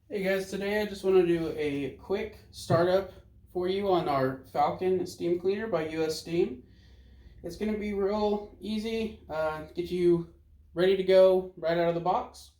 Hey guys, today I just want to do a quick startup for you on our Falcon Steam Cleaner by US Steam. It's going to be real easy, get you ready to go right out of the box.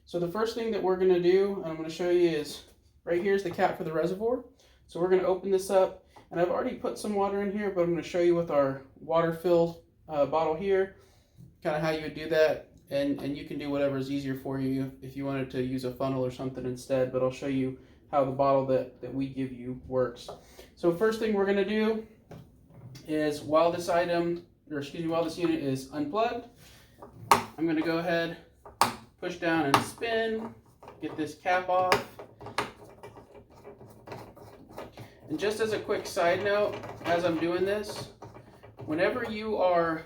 So the first thing that we're going to do, and I'm going to show you, is right here is the cap for the reservoir. So we're going to open this up, and I've already put some water in here, but I'm going to show you with our water-filled bottle here, kind of how you would do that. And you can do whatever is easier for you if you wanted to use a funnel or something instead, but I'll show you how the bottle that we give you works. So first thing we're going to do is while this unit is unplugged, I'm going to go ahead, push down and spin, get this cap off. And just as a quick side note, as I'm doing this, whenever you are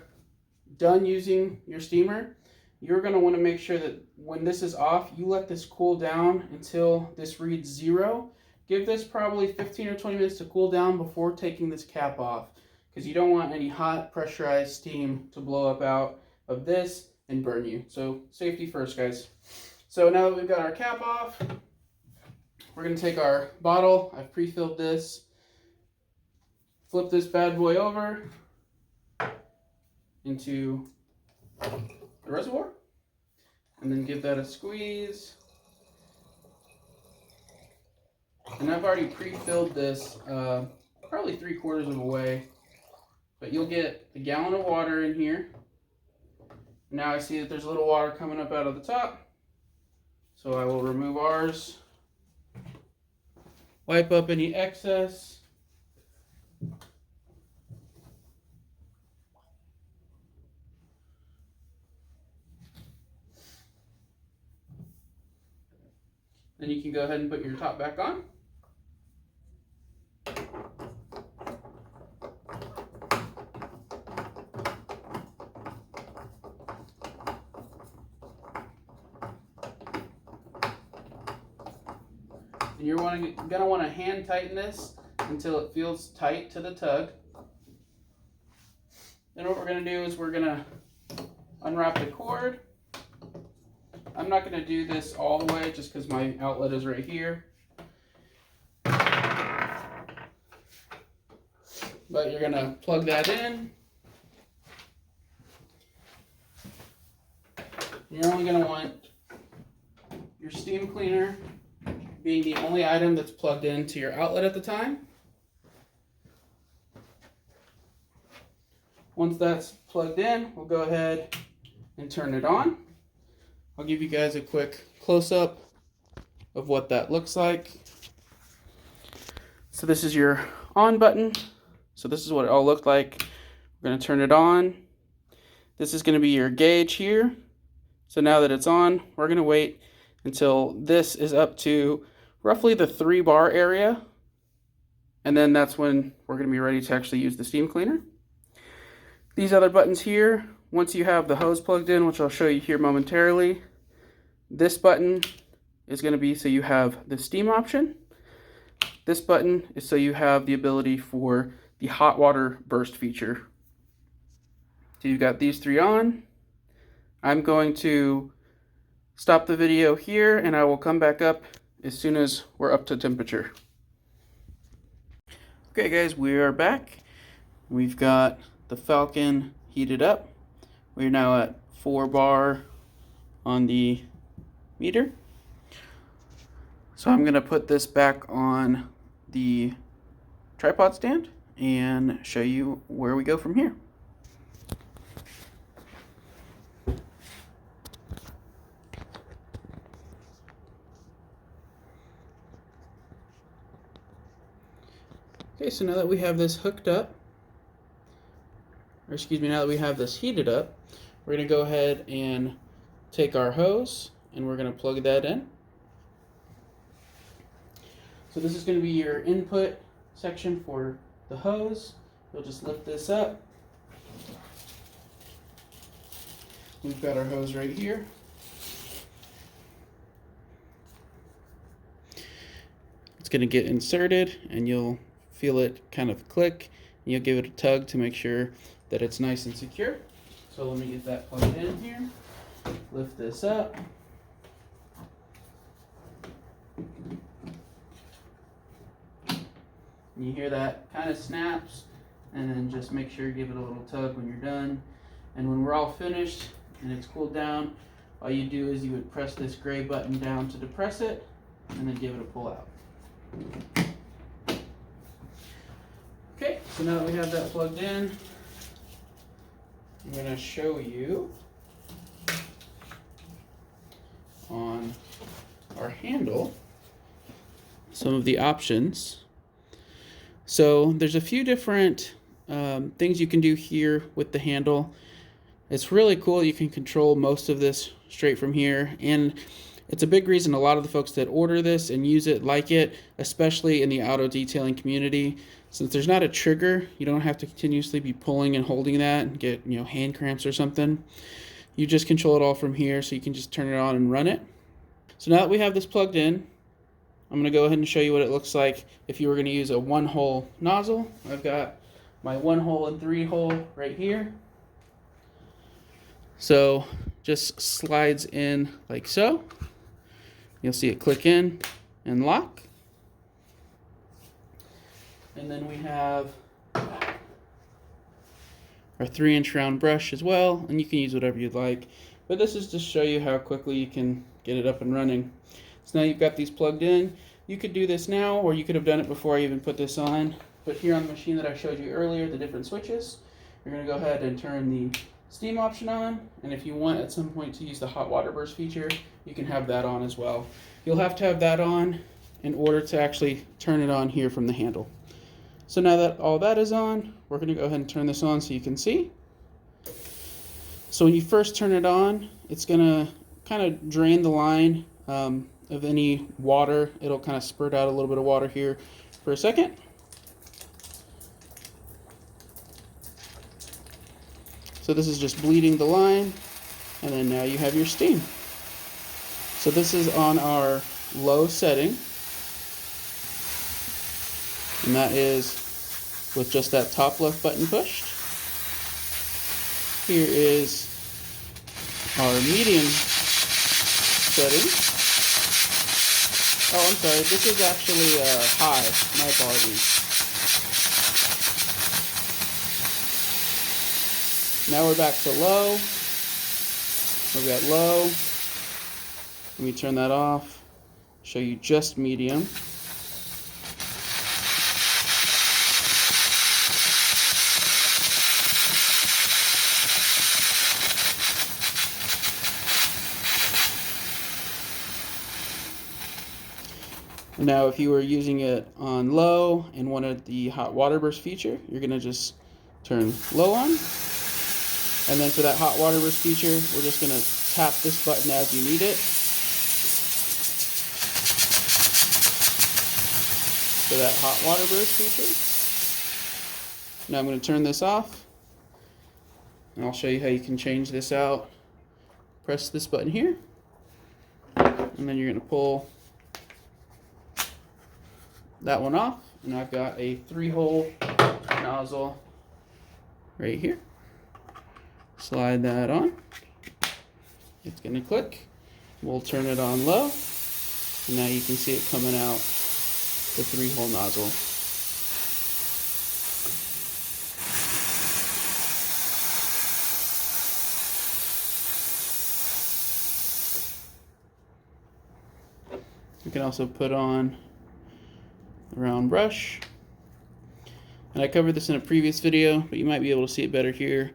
done using your steamer, you're going to want to make sure that when this is off, you let this cool down until this reads 0. Give this probably 15 or 20 minutes to cool down before taking this cap off, because you don't want any hot pressurized steam to blow up out of this and burn you. So safety first, guys. So now that we've got our cap off, we're going to take our bottle. I've pre-filled this. Flip this bad boy over into the reservoir, and then give that a squeeze. And I've already pre-filled this probably 3/4 of the way, but you'll get a gallon of water in here. Now I see that there's a little water coming up out of the top, so I will remove ours, wipe up any excess. Then you can go ahead and put your top back on. And you're going to want to hand tighten this until it feels tight to the tug. Then what we're going to do is we're going to unwrap the cord. I'm not going to do this all the way just because my outlet is right here. But you're going to plug that in. You're only going to want your steam cleaner being the only item that's plugged into your outlet at the time. Once that's plugged in, we'll go ahead and turn it on. I'll give you guys a quick close-up of what that looks like. So this is your on button. So this is what it all looked like. We're going to turn it on. This is going to be your gauge here. So now that it's on, we're going to wait until this is up to roughly the 3 bar area. And then that's when we're going to be ready to actually use the steam cleaner. These other buttons here, once you have the hose plugged in, which I'll show you here momentarily, this button is going to be so you have the steam option. This button is so you have the ability for the hot water burst feature. So you've got these 3 on. I'm going to stop the video here and I will come back up as soon as we're up to temperature. Okay guys, we are back. We've got the Falcon heated up. We're now at 4 bar on the meter. So I'm going to put this back on the tripod stand and show you where we go from here. Okay, so now that we have this hooked up, or excuse me, now that we have this heated up, we're going to go ahead and take our hose and we're going to plug that in. So this is going to be your input section for the hose. We'll just lift this up. We've got our hose right here. It's going to get inserted and you'll feel it kind of click. And you'll give it a tug to make sure that it's nice and secure. So let me get that plugged in here. Lift this up. and you hear that kind of snaps, and then just make sure you give it a little tug when you're done. And when we're all finished and it's cooled down, all you do is you would press this gray button down to depress it, and then give it a pull out. Okay, so now that we have that plugged in, I'm going to show you on our handle some of the options. So there's a few different things you can do here with the handle. It's really cool. You can control most of this straight from here, and it's a big reason a lot of the folks that order this and use it like it, especially in the auto detailing community. Since there's not a trigger, you don't have to continuously be pulling and holding that and get, hand cramps or something. You just control it all from here, so you can just turn it on and run it. So now that we have this plugged in, I'm going to go ahead and show you what it looks like if you were going to use a 1-hole nozzle. I've got my 1-hole and 3-hole right here. So just slides in like so. You'll see it click in and lock. And then we have our 3-inch round brush as well, and you can use whatever you'd like. But this is to show you how quickly you can get it up and running. So now you've got these plugged in. You could do this now, or you could have done it before I even put this on. But here on the machine that I showed you earlier, the different switches, you're going to go ahead and turn the steam option on. And if you want at some point to use the hot water burst feature, you can have that on as well. You'll have to have that on in order to actually turn it on here from the handle. So now that all that is on, we're going to go ahead and turn this on so you can see. So when you first turn it on, it's going to kind of drain the line of any water. It'll kind of spurt out a little bit of water here for a second. So this is just bleeding the line, and then now you have your steam. So this is on our low setting, and that is with just that top left button pushed. Here is our medium setting. Oh, I'm sorry, this is actually high. My apologies. Now we're back to low. We've got low. Let me turn that off. Show you just medium. Now if you were using it on low and wanted the hot water burst feature, you're going to just turn low on. And then for that hot water burst feature, we're just going to tap this button as you need it. For that hot water burst feature. Now I'm going to turn this off, and I'll show you how you can change this out. Press this button here, and then you're going to pull that one off, and I've got a 3-hole nozzle right here. Slide that on. It's going to click. We'll turn it on low, and now you can see it coming out the 3-hole nozzle. You can also put on the round brush. And I covered this in a previous video, but you might be able to see it better here.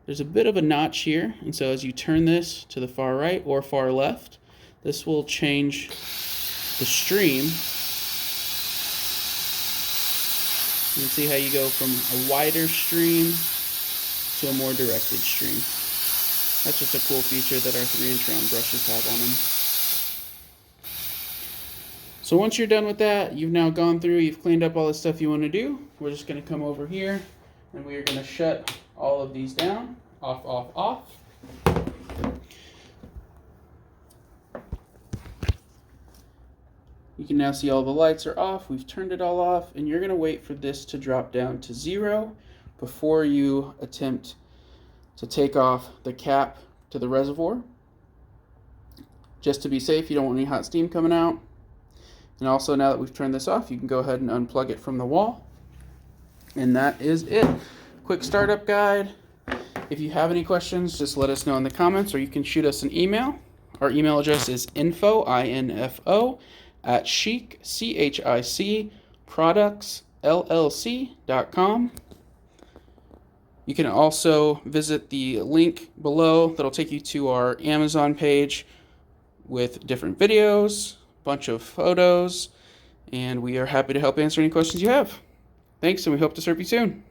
There's a bit of a notch here, and so as you turn this to the far right or far left, this will change the stream. You can see how you go from a wider stream to a more directed stream. That's just a cool feature that our 3-inch round brushes have on them. So once you're done with that, you've now gone through, you've cleaned up all the stuff you want to do. We're just going to come over here, and we are going to shut all of these down. Off, off, off. You can now see all the lights are off. We've turned it all off, and you're going to wait for this to drop down to 0 before you attempt to take off the cap to the reservoir. Just to be safe, you don't want any hot steam coming out. And also, now that we've turned this off, you can go ahead and unplug it from the wall. And that is it. Quick startup guide. If you have any questions, just let us know in the comments, or you can shoot us an email. Our email address is info, I-N-F-O, at Chic, C-H-I-C, products, LLC.com. You can also visit the link below that'll take you to our Amazon page with different videos, a bunch of photos, and we are happy to help answer any questions you have. Thanks, and we hope to serve you soon.